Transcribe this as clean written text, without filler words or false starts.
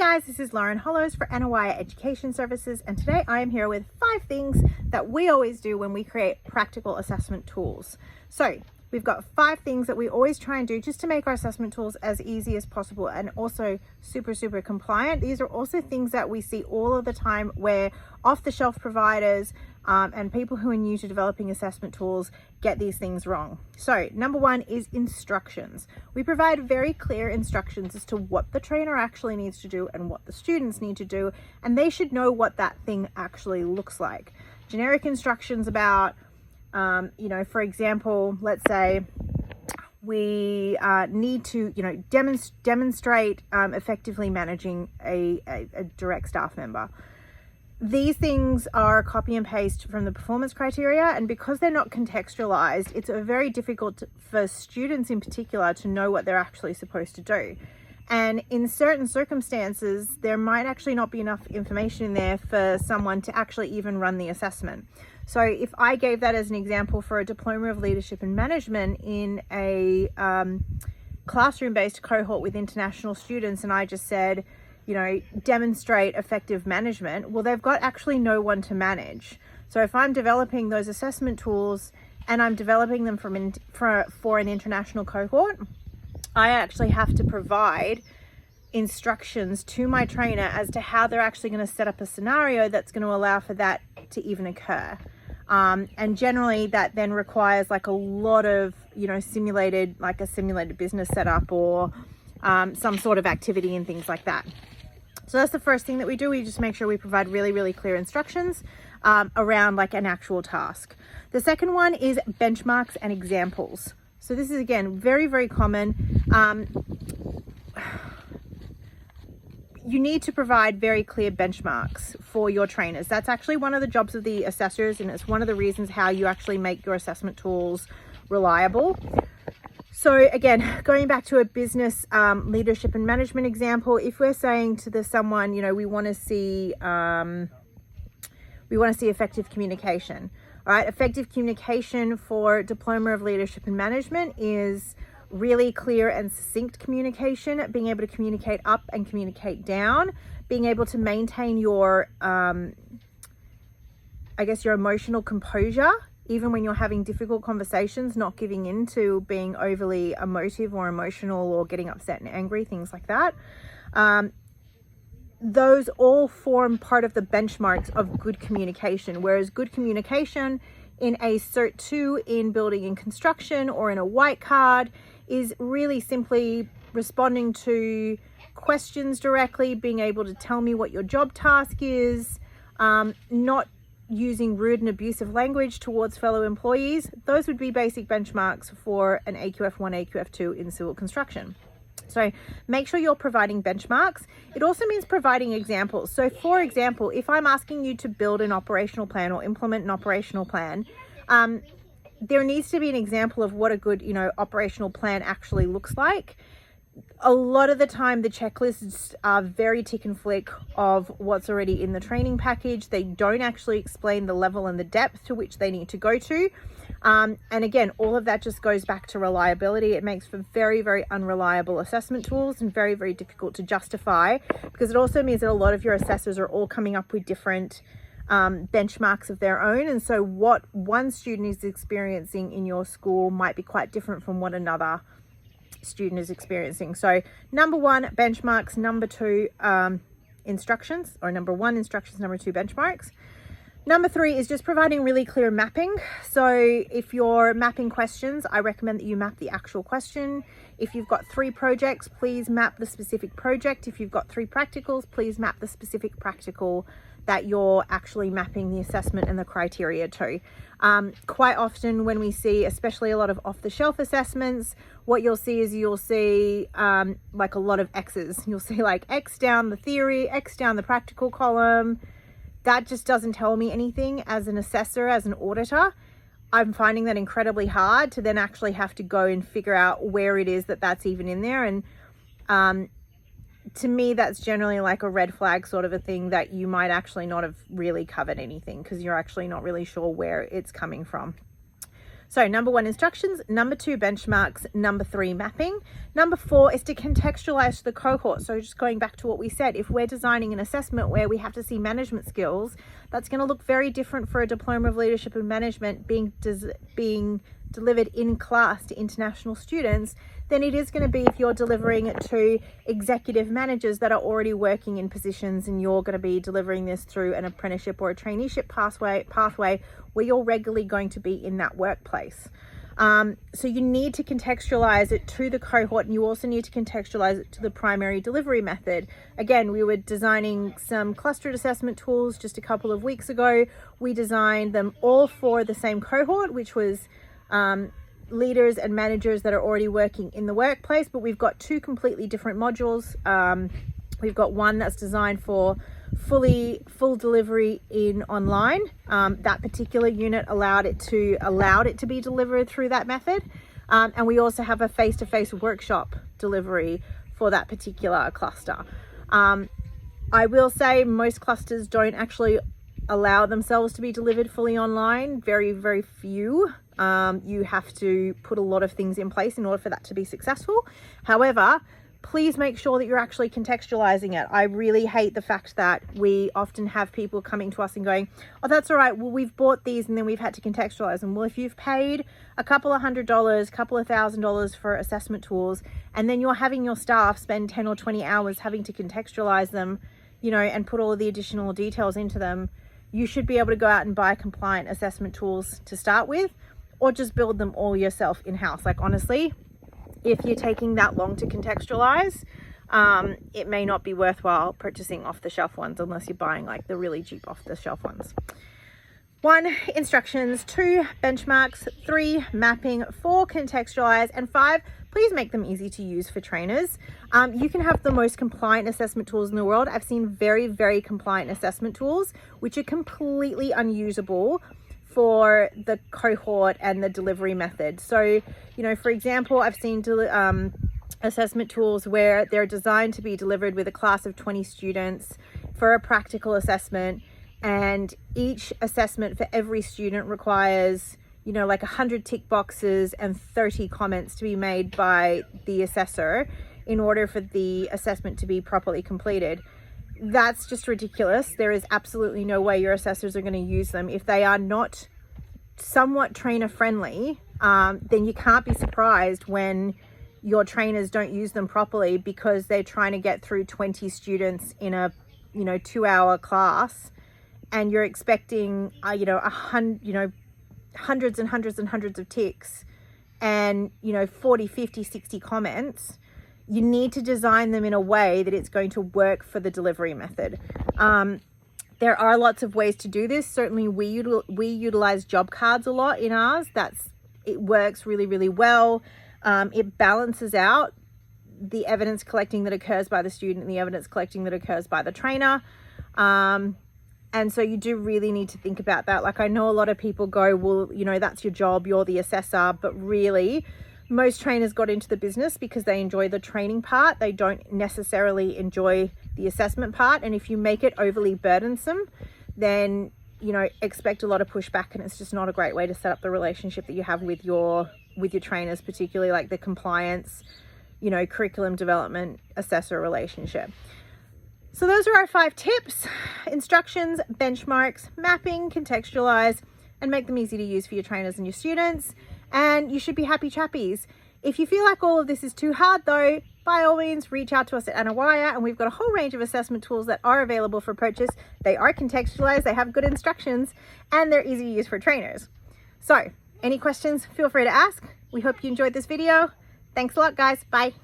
guys, this is Lauren Hollows for Aniwaya Education Services, and today I am here with 5 things that we always do when we create practical assessment tools. So we've got 5 things that we always try and do just to make our assessment tools as easy as possible and also super compliant. These are also things that we see all of the time where off-the-shelf providers and people who are new to developing assessment tools get these things wrong. So number 1 is instructions. We provide very clear instructions as to what the trainer actually needs to do and what the students need to do, and they should know what that thing actually looks like. Generic instructions about for example, let's say we need to, demonstrate effectively managing a direct staff member. These things are copy and paste from the performance criteria, and because they're not contextualized, it's very difficult for students in particular to know what they're actually supposed to do. And in certain circumstances, there might actually not be enough information in there for someone to actually even run the assessment. So if I gave that as an example for a diploma of leadership and management in a classroom-based cohort with international students, and I just said, demonstrate effective management, well, they've got actually no one to manage. So if I'm developing those assessment tools and I'm developing them for an international cohort, I actually have to provide instructions to my trainer as to how they're actually going to set up a scenario that's going to allow for that to even occur. And generally that then requires like a lot of, simulated business setup or some sort of activity and things like that. So that's the first thing that we do. We just make sure we provide really clear instructions around like an actual task. The second one is benchmarks and examples. So this is, again, very common. You need to provide very clear benchmarks for your trainers. That's actually one of the jobs of the assessors, and it's one of the reasons how you actually make your assessment tools reliable. So again, going back to a business leadership and management example, if we're saying to someone, we want to see effective communication. All right, effective communication for Diploma of Leadership and Management is really clear and succinct communication, being able to communicate up and communicate down, being able to maintain your, your emotional composure, even when you're having difficult conversations, not giving in to being overly emotive or emotional or getting upset and angry, things like that. Those all form part of the benchmarks of good communication, whereas good communication in a Cert 2 in building and construction or in a white card is really simply responding to questions directly, being able to tell me what your job task is, not using rude and abusive language towards fellow employees. Those would be basic benchmarks for an AQF1, AQF2 in civil construction. So make sure you're providing benchmarks. It also means providing examples. So for example, if I'm asking you to build an operational plan or implement an operational plan, there needs to be an example of what a good, operational plan actually looks like. A lot of the time, the checklists are very tick and flick of what's already in the training package. They don't actually explain the level and the depth to which they need to go to. And again, all of that just goes back to reliability. It makes for very unreliable assessment tools and very difficult to justify, because it also means that a lot of your assessors are all coming up with different benchmarks of their own. And so what one student is experiencing in your school might be quite different from what another student is experiencing. So number 1, benchmarks. Number 2, instructions, or number 1, instructions. Number 2, benchmarks. Number 3 is just providing really clear mapping. So if you're mapping questions, I recommend that you map the actual question. If you've got 3 projects, please map the specific project. If you've got 3 practicals, please map the specific practical that you're actually mapping the assessment and the criteria to. Quite often when we see, especially a lot of off-the-shelf assessments, what you'll see is like a lot of X's. You'll see like X down the theory, X down the practical column. That just doesn't tell me anything as an assessor, as an auditor. I'm finding that incredibly hard to then actually have to go and figure out where it is that that's even in there. And to me, that's generally like a red flag sort of a thing, that you might actually not have really covered anything because you're actually not really sure where it's coming from. So number 1, instructions. Number 2, benchmarks. Number 3, mapping. Number 4 is to contextualize the cohort. So just going back to what we said, if we're designing an assessment where we have to see management skills, that's going to look very different for a diploma of leadership and management being delivered in class to international students than it is going to be if you're delivering it to executive managers that are already working in positions, and you're going to be delivering this through an apprenticeship or a traineeship pathway where you're regularly going to be in that workplace. So you need to contextualize it to the cohort, and you also need to contextualize it to the primary delivery method. Again, we were designing some clustered assessment tools just a couple of weeks ago. We designed them all for the same cohort, which was leaders and managers that are already working in the workplace, but we've got 2 completely different modules. We've got one that's designed for full delivery in online. That particular unit allowed it to be delivered through that method, and we also have a face-to-face workshop delivery for that particular cluster. I will say most clusters don't actually allow themselves to be delivered fully online. Very, very few. You have to put a lot of things in place in order for that to be successful. However, please make sure that you're actually contextualizing it. I really hate the fact that we often have people coming to us and going, oh, that's all right, well, we've bought these and then we've had to contextualize them. Well, if you've paid a couple of $100, couple of $1,000 for assessment tools, and then you're having your staff spend 10 or 20 hours having to contextualize them, you know, and put all of the additional details into them, you should be able to go out and buy compliant assessment tools to start with, or just build them all yourself in-house. Like, honestly, if you're taking that long to contextualize, it may not be worthwhile purchasing off-the-shelf ones unless you're buying like the really cheap off-the-shelf ones. 1, instructions. 2, benchmarks. 3, mapping. 4, contextualize. And 5, please make them easy to use for trainers. You can have the most compliant assessment tools in the world. I've seen very, very compliant assessment tools which are completely unusable for the cohort and the delivery method. So, you know, for example, I've seen assessment tools where they're designed to be delivered with a class of 20 students for a practical assessment, and each assessment for every student requires, you know, like 100 tick boxes and 30 comments to be made by the assessor in order for the assessment to be properly completed. That's just ridiculous. There is absolutely no way your assessors are going to use them. If they are not somewhat trainer friendly, then you can't be surprised when your trainers don't use them properly because they're trying to get through 20 students in a, you know, 2-hour class, and you're expecting, hundreds and hundreds and hundreds of ticks and, 40, 50, 60 comments. You need to design them in a way that it's going to work for the delivery method. There are lots of ways to do this. Certainly we utilize job cards a lot in ours. It works really, really well. It balances out the evidence collecting that occurs by the student and the evidence collecting that occurs by the trainer. And so you do really need to think about that. Like, I know a lot of people go, well, that's your job, you're the assessor, but really most trainers got into the business because they enjoy the training part. They don't necessarily enjoy the assessment part. And if you make it overly burdensome, then, expect a lot of pushback, and it's just not a great way to set up the relationship that you have with your trainers, particularly like the compliance, curriculum development assessor relationship. So those are our 5 tips: instructions, benchmarks, mapping, contextualize, and make them easy to use for your trainers and your students. And you should be happy chappies. If you feel like all of this is too hard though, by all means, reach out to us at Aniwaya, and we've got a whole range of assessment tools that are available for purchase. They are contextualized, they have good instructions, and they're easy to use for trainers. So, any questions, feel free to ask. We hope you enjoyed this video. Thanks a lot, guys. Bye.